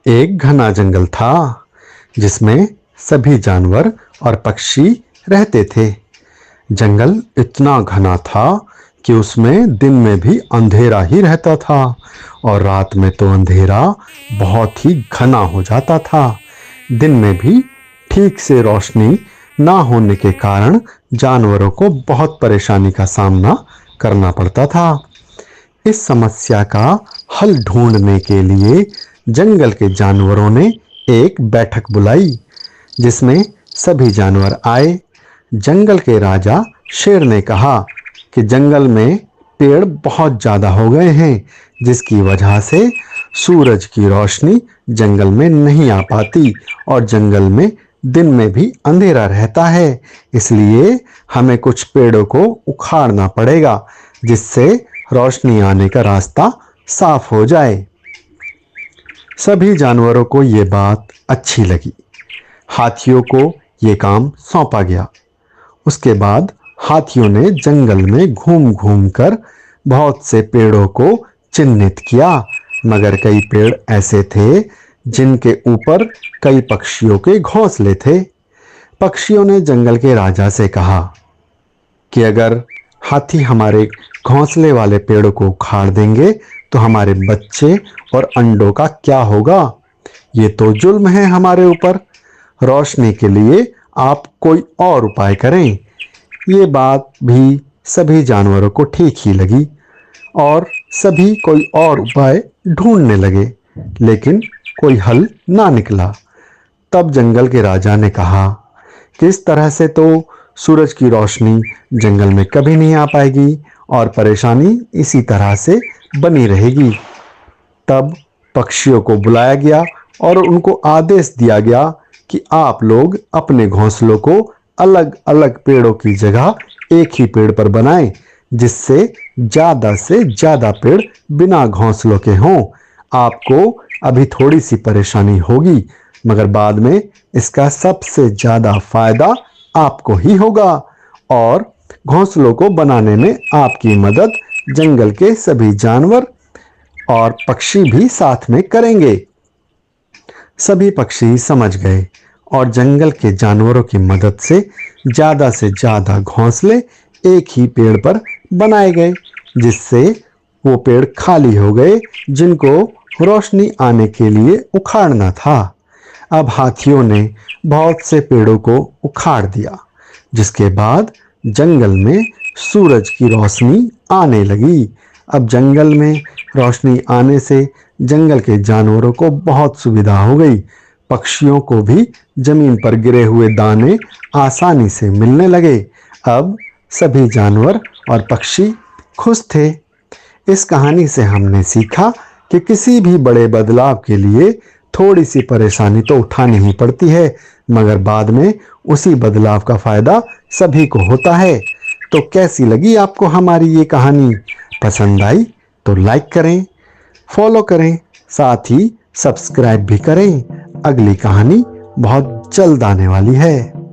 एक घना जंगल था जिसमें सभी जानवर और पक्षी रहते थे। जंगल इतना घना था कि उसमें दिन में भी अंधेरा ही रहता था और रात में तो अंधेरा बहुत ही घना हो जाता था। दिन में भी ठीक से रोशनी ना होने के कारण जानवरों को बहुत परेशानी का सामना करना पड़ता था। इस समस्या का हल ढूंढने के लिए जंगल के जानवरों ने एक बैठक बुलाई जिसमें सभी जानवर आए। जंगल के राजा शेर ने कहा कि जंगल में पेड़ बहुत ज्यादा हो गए हैं, जिसकी वजह से सूरज की रोशनी जंगल में नहीं आ पाती और जंगल में दिन में भी अंधेरा रहता है। इसलिए हमें कुछ पेड़ों को उखाड़ना पड़ेगा जिससे रोशनी आने का रास्ता साफ हो जाए। सभी जानवरों को ये बात अच्छी लगी। हाथियों को ये काम सौंपा गया। उसके बाद हाथियों ने जंगल में घूम घूम कर बहुत से पेड़ों को चिन्हित किया, मगर कई पेड़ ऐसे थे जिनके ऊपर कई पक्षियों के घोंसले थे। पक्षियों ने जंगल के राजा से कहा कि अगर हाथी हमारे घोंसले वाले पेड़ों को उखाड़ देंगे तो हमारे बच्चे और अंडों का क्या होगा? ये तो जुल्म है हमारे ऊपर। रोशनी के लिए आप कोई और उपाय करें। ये बात भी सभी जानवरों को ठीक ही लगी और सभी कोई और उपाय ढूंढने लगे, लेकिन कोई हल ना निकला। तब जंगल के राजा ने कहा कि इस तरह से तो सूरज की रोशनी जंगल में कभी नहीं आ पाएगी और परेशानी इसी तरह से बनी रहेगी। तब पक्षियों को बुलाया गया और उनको आदेश दिया गया कि आप लोग अपने घोंसलों को अलग अलग पेड़ों की जगह एक ही पेड़ पर बनाएं, जिससे ज्यादा से ज्यादा पेड़ बिना घोंसलों के हों। आपको अभी थोड़ी सी परेशानी होगी, मगर बाद में इसका सबसे ज्यादा फायदा आपको ही होगा और घोंसलों को बनाने में आपकी मदद जंगल के सभी जानवर और पक्षी भी साथ में करेंगे। सभी पक्षी समझ गए और जंगल के जानवरों की मदद से ज्यादा घोंसले एक ही पेड़ पर बनाए गए, जिससे वो पेड़ खाली हो गए जिनको रोशनी आने के लिए उखाड़ना था। अब हाथियों ने बहुत से पेड़ों को उखाड़ दिया, जिसके बाद जंगल में सूरज की रोशनी आने लगी। अब जंगल में रोशनी आने से जंगल के जानवरों को बहुत सुविधा हो गई। पक्षियों को भी जमीन पर गिरे हुए दाने आसानी से मिलने लगे। अब सभी जानवर और पक्षी खुश थे। इस कहानी से हमने सीखा कि किसी भी बड़े बदलाव के लिए थोड़ी सी परेशानी तो उठानी ही पड़ती है, मगर बाद में उसी बदलाव का फायदा सभी को होता है। तो कैसी लगी आपको हमारी ये कहानी? पसंद आई तो लाइक करें, फॉलो करें, साथ ही सब्सक्राइब भी करें। अगली कहानी बहुत जल्द आने वाली है।